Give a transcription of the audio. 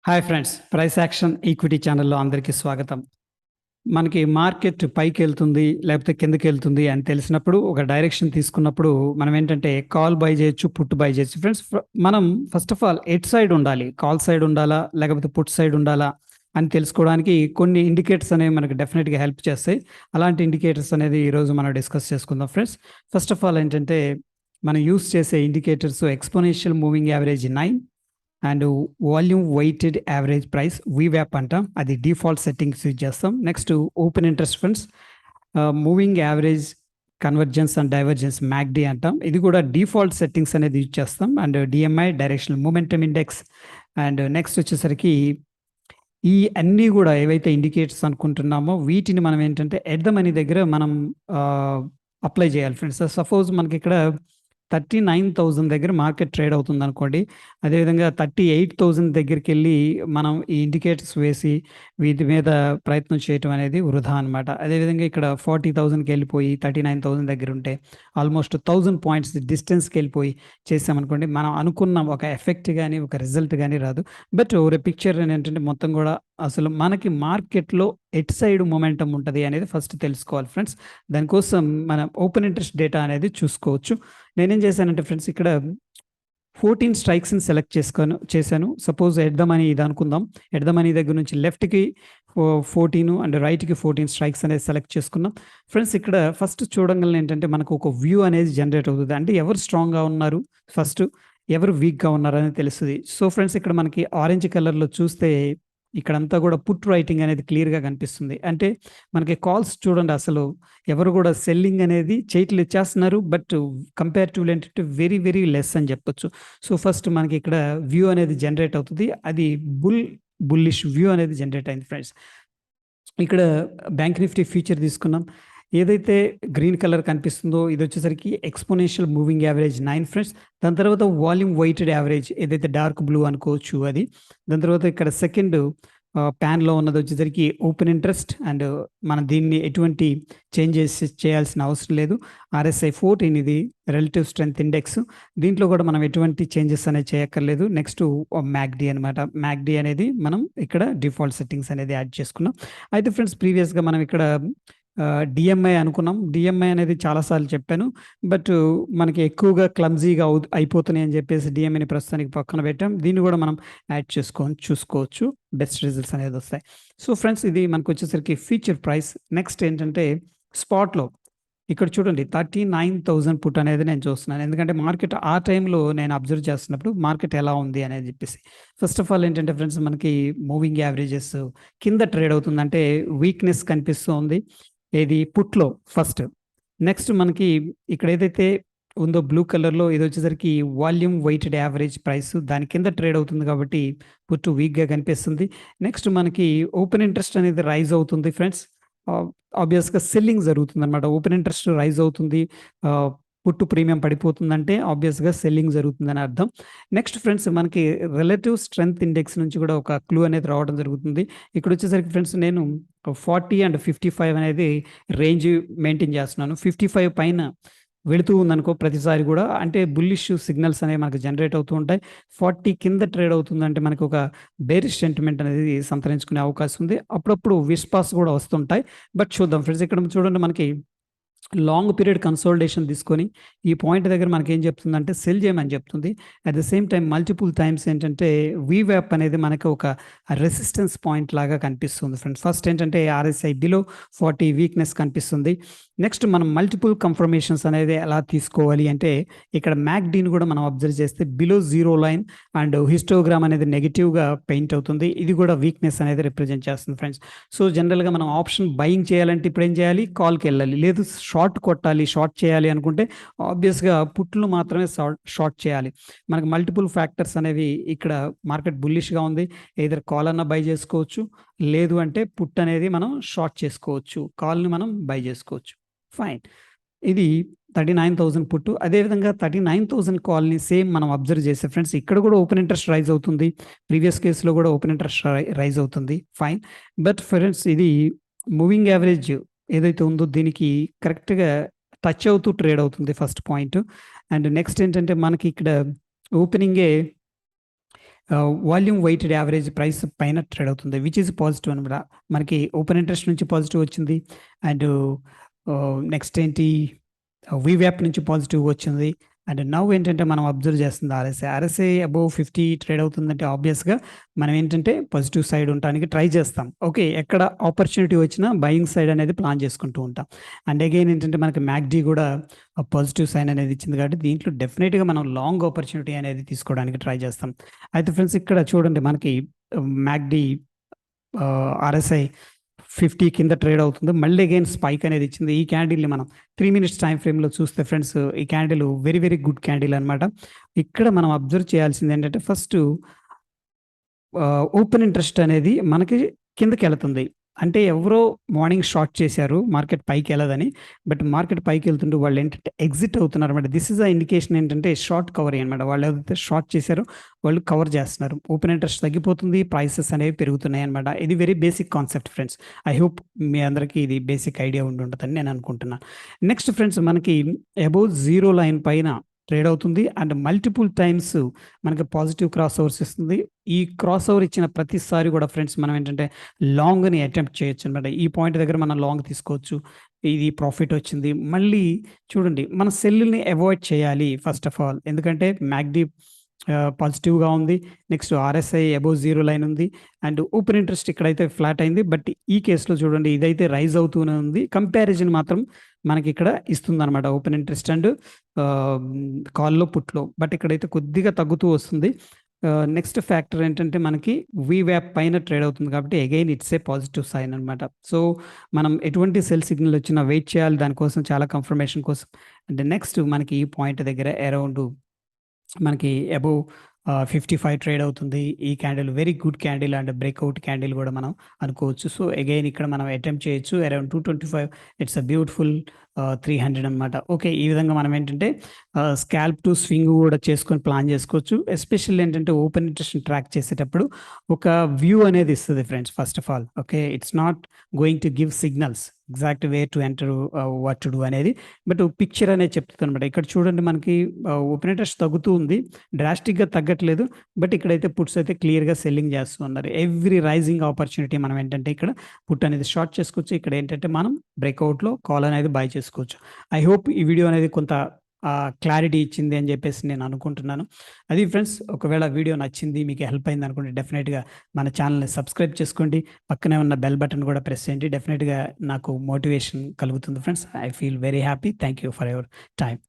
Hi friends, price action equity ఛానల్లో అందరికీ స్వాగతం. మనకి మార్కెట్ పైకి వెళ్తుంది లేకపోతే కిందకి వెళ్తుంది అని తెలిసినప్పుడు ఒక డైరెక్షన్ తీసుకున్నప్పుడు మనం ఏంటంటే కాల్ బై చేయొచ్చు, పుట్ బై చేయొచ్చు. ఫ్రెండ్స్, మనం first of all at side ఉండాలి, కాల్ సైడ్ ఉండాలా లేకపోతే పుట్ సైడ్ ఉండాలా అని తెలుసుకోవడానికి కొన్ని ఇండికేటర్స్ అనేవి మనకు డెఫినెట్గా హెల్ప్ చేస్తాయి. అలాంటి ఇండికేటర్స్ అనేది ఈరోజు మనం డిస్కస్ చేసుకుందాం. ఫ్రెండ్స్, ఫస్ట్ ఆఫ్ ఆల్ ఏంటంటే మనం యూస్ చేసే indicators exponential moving average 9 and volume weighted average price వీవ్యాప్ అంటాం, అది డిఫాల్ట్ సెట్టింగ్స్ యూజ్ చేస్తాం. Next open interest funds moving average convergence and divergence MACD అంటాం, ఇది కూడా డిఫాల్ట్ సెట్టింగ్స్ అనేది యూజ్ చేస్తాం. And DMI directional momentum index. And next వచ్చేసరికి ఈ అన్నీ కూడా ఏవైతే ఇండికేటర్స్ అనుకుంటున్నామో వీటిని మనం ఏంటంటే ఎట్ ద మనీ దగ్గర మనం అప్లై చేయాలి. ఫ్రెండ్స్, సపోజ్ మనకి ఇక్కడ 39,000 దగ్గర మార్కెట్ ట్రేడ్ అవుతుంది అనుకోండి. అదేవిధంగా 38,000 దగ్గరికి వెళ్ళి మనం ఈ ఇండికేటర్స్ వేసి వీటి మీద ప్రయత్నం చేయటం అనేది వృధా అనమాట. అదేవిధంగా ఇక్కడ 40,000కి వెళ్ళిపోయి 39,000 దగ్గర ఉంటే ఆల్మోస్ట్ 1000 పాయింట్స్ డిస్టెన్స్కి వెళ్ళిపోయి చేసామనుకోండి, మనం అనుకున్న ఒక ఎఫెక్ట్ కానీ ఒక రిజల్ట్ కానీ రాదు. బట్ ఒక పిక్చర్ ఏంటంటే మొత్తం కూడా అసలు మనకి మార్కెట్లో ఎట్ సైడ్ మొమెంటం ఉంటుంది అనేది ఫస్ట్ తెలుసుకోవాలి. ఫ్రెండ్స్, దానికోసం మనం ఓపెన్ ఇంట్రెస్ట్ డేటా అనేది చూసుకోవచ్చు. నేనేం చేశానంటే ఫ్రెండ్స్, ఇక్కడ 14 స్ట్రైక్స్ని సెలెక్ట్ చేశాను. సపోజ్ ఎట్ ద మనీ ఇది అనుకుందాం. ఎట్ ద మనీ దగ్గర నుంచి లెఫ్ట్కి 14 అండ్ రైట్కి 14 స్ట్రైక్స్ అనేది సెలెక్ట్ చేసుకున్నాం. ఫ్రెండ్స్, ఇక్కడ ఫస్ట్ చూడంగానే ఏంటంటే మనకు ఒక వ్యూ అనేది జనరేట్ అవుతుంది. అంటే ఎవరు స్ట్రాంగ్గా ఉన్నారు, ఫస్ట్ ఎవరు వీక్గా ఉన్నారు అనేది తెలుస్తుంది. సో ఫ్రెండ్స్, ఇక్కడ మనకి ఆరెంజ్ కలర్లో చూస్తే ఇక్కడంతా కూడా పుట్ రైటింగ్ అనేది క్లియర్గా కనిపిస్తుంది. అంటే మనకి కాల్స్ చూడండి, అసలు ఎవరు కూడా సెల్లింగ్ అనేది చేయట్లు ఇచ్చేస్తున్నారు, బట్ కంపేరిటివ్లీ ఏంటంటే వెరీ వెరీ లెస్ అని చెప్పొచ్చు. సో ఫస్ట్ మనకి ఇక్కడ వ్యూ అనేది జనరేట్ అవుతుంది, అది బుల్లిష్ వ్యూ అనేది జనరేట్ అయింది. ఫ్రెండ్స్, ఇక్కడ బ్యాంక్ నిఫ్టీ ఫ్యూచర్ తీసుకున్నాం. ఏదైతే గ్రీన్ కలర్ కనిపిస్తుందో ఇది వచ్చేసరికి ఎక్స్పోనెన్షియల్ మూవింగ్ యావరేజ్ 9 ఫ్రెండ్స్. దాని తర్వాత వాల్యూమ్ వెయిటెడ్ యావరేజ్ ఏదైతే డార్క్ బ్లూ అనుకోవచ్చు అది. దాని తర్వాత ఇక్కడ సెకండ్ ప్యాన్లో ఉన్నది వచ్చేసరికి ఓపెన్ ఇంట్రెస్ట్, అండ్ మనం దీన్ని ఎటువంటి చేంజెస్ చేయాల్సిన అవసరం లేదు. RSI 14 ఇది రిలేటివ్ స్ట్రెంగ్త్ ఇండెక్స్, దీంట్లో కూడా మనం ఎటువంటి చేంజెస్ అనేది చేయక్కర్లేదు. నెక్స్ట్ మ్యాక్డి అనమాట. మ్యాక్డి అనేది మనం ఇక్కడ డిఫాల్ట్ సెట్టింగ్స్ అనేది యాడ్ చేసుకున్నాం. అయితే ఫ్రెండ్స్, ప్రీవియస్గా మనం ఇక్కడ డిఎంఐ అనుకున్నాం. డిఎంఐ అనేది చాలాసార్లు చెప్పాను, బట్ మనకి ఎక్కువగా క్లమ్జీగా అయిపోతున్నాయి అని చెప్పేసి డిఎంఐని ప్రస్తుతానికి పక్కన పెట్టాం. దీన్ని కూడా మనం యాడ్ చూసుకోవచ్చు, బెస్ట్ రిజల్ట్స్ అనేది వస్తాయి. సో ఫ్రెండ్స్, ఇది మనకు వచ్చేసరికి ఫ్యూచర్ ప్రైస్. నెక్స్ట్ ఏంటంటే స్పాట్లో ఇక్కడ చూడండి 39,000 పుట్ అనేది నేను చూస్తున్నాను. ఎందుకంటే మార్కెట్ ఆ టైంలో నేను అబ్జర్వ్ చేస్తున్నప్పుడు మార్కెట్ ఎలా ఉంది అనేది చెప్పేసి. ఫస్ట్ ఆఫ్ ఆల్ ఏంటంటే ఫ్రెండ్స్, మనకి మూవింగ్ యావరేజెస్ కింద ట్రేడ్ అవుతుంది, అంటే వీక్నెస్ కనిపిస్తుంది ఏది పుట్లో ఫస్ట్. నెక్స్ట్ మనకి ఇక్కడ ఏదైతే ఉందో బ్లూ కలర్లో ఇది వచ్చేసరికి వాల్యూమ్ వెయిటెడ్ యావరేజ్ ప్రైస్, దాని కింద ట్రేడ్ అవుతుంది కాబట్టి పుట్టు వీక్గా కనిపిస్తుంది. నెక్స్ట్ మనకి ఓపెన్ ఇంట్రెస్ట్ అనేది రైజ్ అవుతుంది. ఫ్రెండ్స్, ఆబ్వియస్గా సెల్లింగ్ జరుగుతుంది అనమాట. ఓపెన్ ఇంట్రెస్ట్ రైజ్ అవుతుంది, పుట్టు ప్రీమియం పడిపోతుందంటే ఆబ్వియస్గా సెల్లింగ్ జరుగుతుందని అర్థం. నెక్స్ట్ ఫ్రెండ్స్, మనకి రిలేటివ్ స్ట్రెంగ్త్ ఇండెక్స్ నుంచి కూడా ఒక క్లూ అనేది రావడం జరుగుతుంది. ఇక్కడ వచ్చేసరికి ఫ్రెండ్స్, నేను 40 అండ్ 55 అనేది రేంజ్ మెయింటైన్ చేస్తున్నాను. 55 పైన వెళుతూ ఉందనుకో ప్రతిసారి కూడా, అంటే బుల్లిష్ సిగ్నల్స్ అనేవి మనకు జనరేట్ అవుతూ ఉంటాయి. 40 కింద ట్రేడ్ అవుతుందంటే మనకు ఒక బేరిష్ సెంటిమెంట్ అనేది సంతరించుకునే అవకాశం ఉంది. అప్పుడప్పుడు విస్పాస్ కూడా వస్తుంటాయి, బట్ చూద్దాం. ఫ్రెండ్స్, ఇక్కడ చూడండి, మనకి లాంగ్ పీరియడ్ కన్సోలిడేషన్ తీసుకొని ఈ పాయింట్ దగ్గర మనకి ఏం చెప్తుందంటే సెల్ చేయమని చెప్తుంది. At the same time multiple times ఏంటంటే వీవ్యాప్ అనేది మనకు ఒక రెసిస్టెన్స్ పాయింట్ లాగా కనిపిస్తుంది. ఫ్రెండ్స్, ఫస్ట్ ఏంటంటే RSI బిలో 40 వీక్నెస్ కనిపిస్తుంది. నెక్స్ట్ మనం మల్టిపుల్ కన్ఫర్మేషన్స్ అనేది ఎలా తీసుకోవాలి అంటే ఇక్కడ మ్యాక్డీని కూడా మనం అబ్జర్వ్ చేస్తే below zero line and histogram అనేది నెగిటివ్గా పెయింట్ అవుతుంది, ఇది కూడా వీక్నెస్ అనేది రిప్రజెంట్ చేస్తుంది. ఫ్రెండ్స్, సో జనరల్గా మనం ఆప్షన్ బయింగ్ చేయాలంటే ఇప్పుడు ఏం చేయాలి, కాల్కి వెళ్ళాలి. లేదు షార్ట్ కొట్టాలి, షార్ట్ చేయాలి అనుకుంటే ఆబ్వియస్గా పుట్లు మాత్రమే షార్ట్ చేయాలి. మనకు మల్టిపుల్ ఫ్యాక్టర్స్ అనేవి ఇక్కడ మార్కెట్ బుల్లిష్గా ఉంది, ఏదర్ కాల్ అన్న బై చేసుకోవచ్చు, లేదు అంటే పుట్ అనేది మనం షార్ట్ చేసుకోవచ్చు, కాల్ని మనం బై చేసుకోవచ్చు. ఫైన్, ఇది 39,000 పుట్టు. అదేవిధంగా 39,000 కాల్ని సేమ్ మనం అబ్జర్వ్ చేస్తే ఫ్రెండ్స్, ఇక్కడ కూడా ఓపెన్ ఇంట్రెస్ట్ రైజ్ అవుతుంది, ప్రీవియస్ కేసులో కూడా ఓపెన్ ఇంట్రెస్ట్ రైజ్ అవుతుంది. ఫైన్, బట్ ఫ్రెండ్స్, ఇది మూవింగ్ యావరేజ్ ఏదైతే ఉందో దీనికి కరెక్ట్గా టచ్ అవుతూ ట్రేడ్ అవుతుంది, ఫస్ట్ పాయింట్. అండ్ నెక్స్ట్ ఏంటంటే మనకి ఇక్కడ ఓపెనింగే వాల్యూమ్ వెయిటెడ్ యావరేజ్ ప్రైస్ పైన ట్రేడ్ అవుతుంది. విచ్ ఈజ్ పాజిటివ్ అనమాట. మనకి ఓపెన్ ఇంట్రెస్ట్ నుంచి పాజిటివ్ వచ్చింది. అండ్ నెక్స్ట్ ఏంటి, వీవ్యాప్ నుంచి పాజిటివ్ వచ్చింది. అండ్ నౌ ఏంటంటే మనం అబ్జర్వ్ చేస్తుంది ఆర్ఎస్ఐ అబోవ్ 50 ట్రేడ్ అవుతుందంటే ఆబ్వియస్‌గా మనం ఏంటంటే పాజిటివ్ సైడ్ ఉండటానికి ట్రై చేస్తాం. ఓకే. ఎక్కడ ఆపర్చునిటీ వచ్చినా బయింగ్ సైడ్ అనేది ప్లాన్ చేసుకుంటూ ఉంటాం. అండ్ అగైన్ ఏంటంటే మనకి మ్యాక్‌డీ కూడా పాజిటివ్ సైన్ అనేది ఇచ్చింది కాబట్టి దీంట్లో డెఫినిట్‌గా మనం లాంగ్ ఆపర్చునిటీ అనేది తీసుకోవడానికి ట్రై చేస్తాం. అయితే ఫ్రెండ్స్ ఇక్కడ చూడండి మనకి మ్యాక్‌డీ ఆర్ఎస్ఐ 50 కింద ట్రేడ్ అవుతుంది. మళ్ళీ అగైన్ స్పైక్ అనేది ఇచ్చింది. ఈ క్యాండిల్‌ని మనం 3 మినిట్స్ టైమ్ ఫ్రేమ్‌లో చూస్తే ఫ్రెండ్స్ ఈ candle very very good candle అనమాట. ఇక్కడ మనం అబ్జర్వ్ చేయాల్సింది ఏంటంటే ఫస్టు ఓపెన్ ఇంట్రెస్ట్ అనేది మనకి కిందకెళ్తుంది. అంటే ఎవరో మార్నింగ్ షార్ట్ చేశారు మార్కెట్ పైకెళ్ళదని. బట్ మార్కెట్ పైకెళ్తుంటే వాళ్ళేంటంటే ఎగ్జిట్ అవుతున్నారన్నమాట. దిస్ ఈస్ ద ఇండికేషన్ ఏంటంటే షార్ట్ కవరింగ్ అనమాట. వాళ్ళేదైతే షార్ట్ చేశారో వాళ్ళు కవర్ చేస్తున్నారు. ఓపెన్ ఇంట్రెస్ట్ తగ్గిపోతుంది. ప్రైసెస్ అనేవి పెరుగుతున్నాయన్నమాట. ఇది very basic concept friends. I hope మీ అందరికీ ఇది బేసిక్ ఐడియా ఉండుంటదని నేను అనుకుంటున్నాను. నెక్స్ట్ ఫ్రెండ్స్ మనకి అబోవ్ జీరో లైన్ పైన ట్రేడ్ అవుతుంది. అండ్ మల్టిపుల్ టైమ్స్ మనకి పాజిటివ్ క్రాస్ ఓవర్స్ ఇస్తుంది. ఈ క్రాస్ ఓవర్ ఇచ్చిన ప్రతిసారి కూడా ఫ్రెండ్స్ మనం ఏంటంటే లాంగ్‌ని అటెంప్ట్ చేయొచ్చనమాట. ఈ పాయింట్ దగ్గర మనం లాంగ్ తీసుకోవచ్చు. ఇది ప్రాఫిట్ వచ్చింది. మళ్ళీ చూడండి మన సెల్‌ని అవాయిడ్ చేయాలి ఫస్ట్ ఆఫ్ ఆల్. ఎందుకంటే మ్యాక్‌డీ పాజిటివ్‌గా ఉంది. Next RSI above zero line ఉంది. అండ్ ఓపెన్ ఇంట్రెస్ట్ ఇక్కడైతే ఫ్లాట్ అయింది. బట్ ఈ కేస్‌లో చూడండి ఇదైతే రైజ్ అవుతూనే ఉంది. కంపారిజన్ మాత్రం మనకిక్కడ ఇస్తుందనమాట. ఓపెన్ ఇంట్రెస్ట్ అండ్ ఆహ్, కాల్‌లో, పుట్‌లో. బట్ ఇక్కడైతే కొద్దిగా తగ్గుతూ వస్తుంది. నెక్స్ట్ ఫ్యాక్టర్ ఏంటంటే మనకి వీవ్యాప్ పైన ట్రేడ్ అవుతుంది కాబట్టి again it's a positive sign అనమాట. సో, మనం ఎటువంటి సెల్ సిగ్నల్ వచ్చినా వెయిట్ చేయాలి దానికోసం చాలా కన్ఫర్మేషన్ కోసం. అండ్ నెక్స్ట్ మనకి ఈ పాయింట్ దగ్గర అరౌండ్ మనకి అబోవ్ 55 ట్రేడ్ అవుతుంది. ఈ candle very good candle and breakout candle గూడా మనం అనుకోవచ్చు. సో, అగైన్ ఇక్కడ మనం అటెంప్ట్ చేయొచ్చు. అరౌండ్ 225 ఇట్స్ ఎ బ్యూటిఫుల్ 300 అనమాట. ఓకే. ఈ విధంగా మనం ఏంటంటే స్కాల్ప్ టు స్వింగ్ గూడా చేసుకొని ప్లాన్ చేసుకోవచ్చు. ఎస్పెషల్లీ ఏంటంటే ఓపెన్ ఇంట్రెస్ట్‌ని ట్రాక్ చేసేటప్పుడు ఒక వ్యూ అనేది ఇస్తది friends first of all. Okay. It's not going to give signals exact where to enter what to do అనేది. బట్ పిక్చర్ అనేది చెప్తుందనమాట. ఇక్కడ చూడండి మనకి ఓపెన్ ఇంట్రెస్ట్ తగ్గుతూ ఉంది. డ్రాస్టిక్‌గా తగ్గట్లేదు. బట్ ఇక్కడైతే పుట్స్ అయితే క్లియర్‌గా సెల్లింగ్ చేస్తూ ఉన్నారు. ఎవ్రీ రైజింగ్ ఆపర్చునిటీ మనం ఏంటంటే ఇక్కడ పుట్ అనేది షార్ట్ చేసుకోవచ్చు. ఇక్కడ ఏంటంటే మనం బ్రేక్‌ఔట్‌లో కాల్ అనేది బై చేసుకోవచ్చు. ఐ హోప్ ఈ వీడియో అనేది కొంత క్లారిటీ ఇచ్చింది అని చెప్పేసి నేను అనుకుంటున్నాను. అది ఫ్రెండ్స్, ఒకవేళ వీడియో నచ్చింది మీకు హెల్ప్ అయింది అనుకుంటే డెఫినిట్‌గా మన ఛానెల్‌ని సబ్స్క్రైబ్ చేసుకోండి. పక్కనే ఉన్న బెల్ బటన్ కూడా ప్రెస్ చేయండి. డెఫినిట్‌గా నాకు మోటివేషన్ కలుగుతుంది friends. I feel very happy. Thank you for your time.